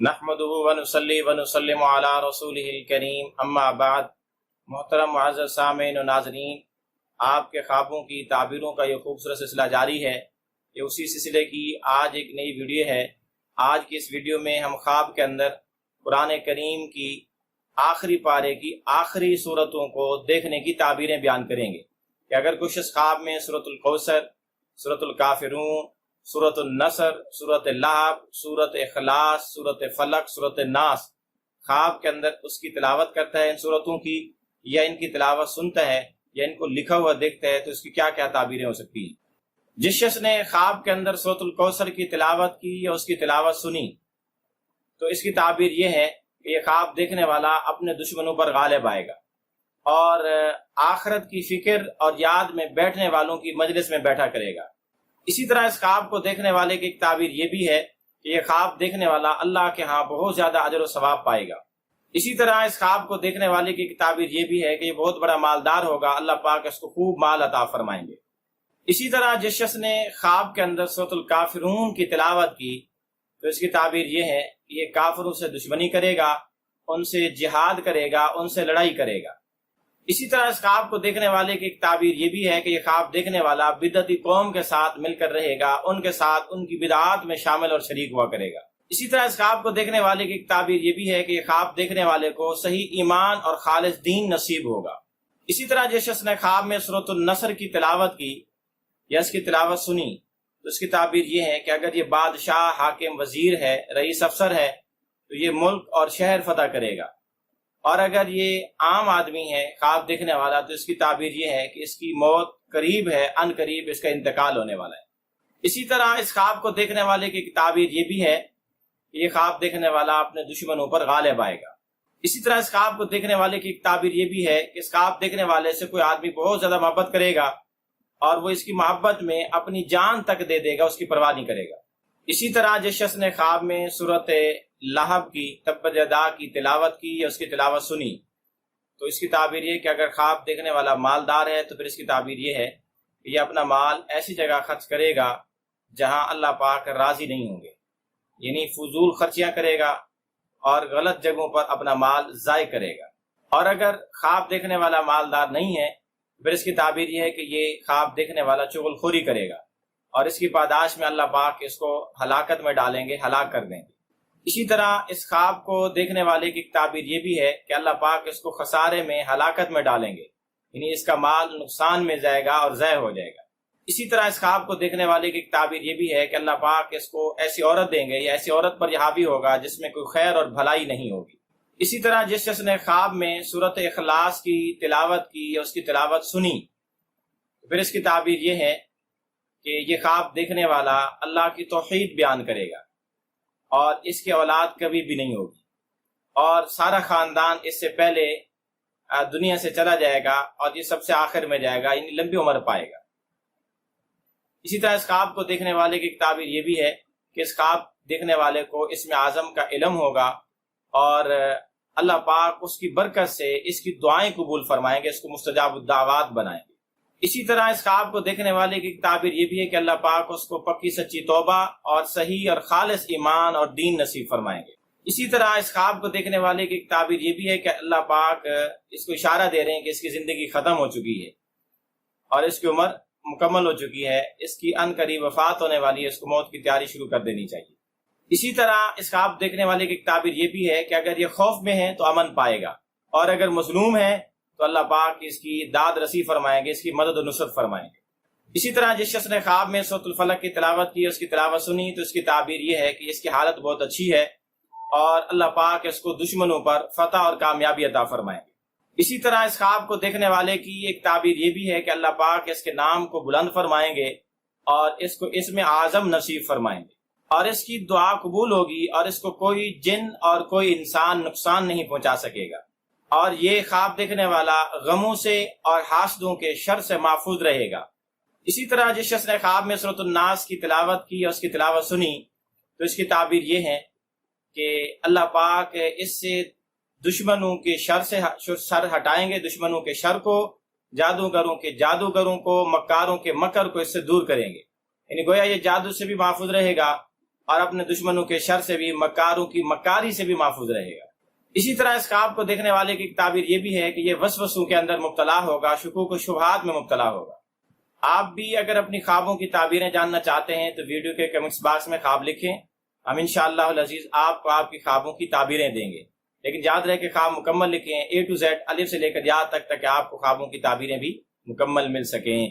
نحمدہ ونصلی ونسلم علی رسولہ الکریم اما بعد۔ محترم معزز سامعین و ناظرین، آپ کے خوابوں کی تعبیروں کا یہ خوبصورت سلسلہ جاری ہے۔ یہ اسی سلسلے کی آج ایک نئی ویڈیو ہے۔ آج کی اس ویڈیو میں ہم خواب کے اندر قرآن کریم کی آخری پارے کی آخری صورتوں کو دیکھنے کی تعبیریں بیان کریں گے کہ اگر کچھ اس خواب میں سورۃ الکوثر، سورۃ الکافرون، سورۃ النصر، سورۃ لہب، سورۃ اخلاص، سورۃ فلق، سورۃ الناس خواب کے اندر اس کی تلاوت کرتا ہے ان سورتوں کی، یا ان کی تلاوت سنتا ہے، یا ان کو لکھا ہوا دیکھتا ہے، تو اس کی کیا کیا تعبیریں ہو سکتی ہیں۔ جس شخص نے خواب کے اندر سورۃ الکوثر کی تلاوت کی یا اس کی تلاوت سنی، تو اس کی تعبیر یہ ہے کہ یہ خواب دیکھنے والا اپنے دشمنوں پر غالب آئے گا اور آخرت کی فکر اور یاد میں بیٹھنے والوں کی مجلس میں بیٹھا کرے گا۔ اسی طرح اس خواب کو دیکھنے والے کی ایک تعبیر یہ بھی ہے کہ یہ خواب دیکھنے والا اللہ کے ہاں بہت زیادہ اجر و ثواب پائے گا۔ اسی طرح اس خواب کو دیکھنے والے کی ایک تعبیر یہ بھی ہے کہ یہ بہت بڑا مالدار ہوگا، اللہ پاک اس کو خوب مال عطا فرمائیں گے۔ اسی طرح جس شخص نے خواب کے اندر سورۃ الکافرون کی تلاوت کی، تو اس کی تعبیر یہ ہے کہ یہ کافروں سے دشمنی کرے گا، ان سے جہاد کرے گا، ان سے لڑائی کرے گا۔ اسی طرح اس خواب کو دیکھنے والے کی ایک تعبیر یہ بھی ہے کہ یہ خواب دیکھنے والا بدعتی قوم کے ساتھ مل کر رہے گا، ان کے ساتھ ان کی بدعات میں شامل اور شریک ہوا کرے گا۔ اسی طرح اس خواب کو دیکھنے والے کی ایک تعبیر یہ بھی ہے کہ یہ خواب دیکھنے والے کو صحیح ایمان اور خالص دین نصیب ہوگا۔ اسی طرح جس شخص نے خواب میں سورۃ النصر کی تلاوت کی یا اس کی تلاوت سنی، تو اس کی تعبیر یہ ہے کہ اگر یہ بادشاہ، حاکم، وزیر ہے، رئیس افسر ہے، تو یہ ملک اور شہر فتح کرے گا، اور اگر یہ عام آدمی ہے خواب دیکھنے والا، تو اس کی تعبیر یہ ہے کہ اس کی موت قریب ہے، ان قریب اس کا انتقال ہونے والا ہے۔ اسی طرح اس خواب کو دیکھنے والے کی تعبیر یہ بھی ہے کہ یہ خواب دیکھنے والا اپنے دشمنوں پر غالب آئے گا۔ اسی طرح اس خواب کو دیکھنے والے کی تعبیر یہ بھی ہے کہ اس خواب دیکھنے والے سے کوئی آدمی بہت زیادہ محبت کرے گا اور وہ اس کی محبت میں اپنی جان تک دے دے گا، اس کی پرواہ نہیں کرے گا۔ اسی طرح جس شخص نے خواب میں سورۃ لہب کی تبت یدا کی تلاوت کی یا اس کی تلاوت سنی، تو اس کی تعبیر یہ کہ اگر خواب دیکھنے والا مالدار ہے، تو پھر اس کی تعبیر یہ ہے کہ یہ اپنا مال ایسی جگہ خرچ کرے گا جہاں اللہ پاک راضی نہیں ہوں گے، یعنی فضول خرچیاں کرے گا اور غلط جگہوں پر اپنا مال ضائع کرے گا۔ اور اگر خواب دیکھنے والا مالدار نہیں ہے، پھر اس کی تعبیر یہ ہے کہ یہ خواب دیکھنے والا چغل خوری کرے گا اور اس کی پاداش میں اللہ پاک اس کو ہلاکت میں ڈالیں گے، ہلاک کر دیں گے۔ اسی طرح اس خواب کو دیکھنے والے کی تعبیر یہ بھی ہے کہ اللہ پاک اس کو خسارے میں، ہلاکت میں ڈالیں گے، یعنی اس کا مال نقصان میں جائے گا اور ضائع ہو جائے گا۔ اسی طرح اس خواب کو دیکھنے والے کی تعبیر یہ بھی ہے کہ اللہ پاک اس کو ایسی عورت دیں گے یا ایسی عورت پر یہ حاوی ہوگا جس میں کوئی خیر اور بھلائی نہیں ہوگی۔ اسی طرح جس شخص نے خواب میں سورۃ اخلاص کی تلاوت کی یا اس کی تلاوت سنی، پھر اس کی تعبیر یہ ہے کہ یہ خواب دیکھنے والا اللہ کی توحید بیان کرے گا اور اس کی اولاد کبھی بھی نہیں ہوگی، اور سارا خاندان اس سے پہلے دنیا سے چلا جائے گا اور یہ سب سے آخر میں جائے گا، یعنی لمبی عمر پائے گا۔ اسی طرح اس خواب کو دیکھنے والے کی تعبیر یہ بھی ہے کہ اس خواب دیکھنے والے کو اسم اعظم کا علم ہوگا اور اللہ پاک اس کی برکت سے اس کی دعائیں قبول فرمائیں گے، اس کو مستجاب الدعوات بنائیں گے۔ اسی طرح اس خواب کو دیکھنے والے کی تعبیر یہ بھی ہے کہ اللہ پاک اس کو پکی سچی توبہ اور صحیح اور خالص ایمان اور دین نصیب فرمائیں گے۔ اسی طرح اس خواب کو دیکھنے والے کی تعبیر یہ بھی ہے کہ اللہ پاک اس کو اشارہ دے رہے ہیں کہ اس کی زندگی ختم ہو چکی ہے اور اس کی عمر مکمل ہو چکی ہے، اس کی ان قریب وفات ہونے والی ہے، اس کو موت کی تیاری شروع کر دینی چاہیے۔ اسی طرح اس خواب دیکھنے والے کی تعبیر یہ بھی ہے کہ اگر یہ خوف میں ہے تو امن پائے گا، اور اگر مظلوم ہے تو اللہ پاک اس کی داد رسی فرمائیں گے، اس کی مدد و نصرت فرمائیں گے۔ اسی طرح جس شخص نے خواب میں سورۃ الفلق کی تلاوت کی، اس کی تلاوت سنی، تو اس کی تعبیر یہ ہے کہ اس کی حالت بہت اچھی ہے اور اللہ پاک اس کو دشمنوں پر فتح اور کامیابی عطا فرمائیں گے۔ اسی طرح اس خواب کو دیکھنے والے کی ایک تعبیر یہ بھی ہے کہ اللہ پاک اس کے نام کو بلند فرمائیں گے اور اس کو اسم اعظم نصیب فرمائیں گے، اور اس کی دعا قبول ہوگی اور اس کو کوئی جن اور کوئی انسان نقصان نہیں پہنچا سکے گا، اور یہ خواب دیکھنے والا غموں سے اور حاسدوں کے شر سے محفوظ رہے گا۔ اسی طرح جس شخص نے خواب میں سورۃ الناس کی تلاوت کی اور اس کی تلاوت سنی، تو اس کی تعبیر یہ ہے کہ اللہ پاک اس سے دشمنوں کے شر سے سر ہٹائیں گے، دشمنوں کے شر کو، جادوگروں کو، مکاروں کے مکر کو اس سے دور کریں گے، یعنی گویا یہ جادو سے بھی محفوظ رہے گا اور اپنے دشمنوں کے شر سے بھی، مکاروں کی مکاری سے بھی محفوظ رہے گا۔ اسی طرح اس خواب کو دیکھنے والے کی تعبیر یہ بھی ہے کہ یہ وسوسوں کے اندر مبتلا ہوگا، شکوک و شبہات میں مبتلا ہوگا۔ آپ بھی اگر اپنی خوابوں کی تعبیریں جاننا چاہتے ہیں تو ویڈیو کے کمنٹس باکس میں خواب لکھیں، ہم انشاءاللہ العزیز آپ کو آپ کی خوابوں کی تعبیریں دیں گے۔ لیکن یاد رہے کہ خواب مکمل لکھیں، A to Z، الف سے لے کر یا تک، تاکہ آپ کو خوابوں کی تعبیریں بھی مکمل مل سکیں۔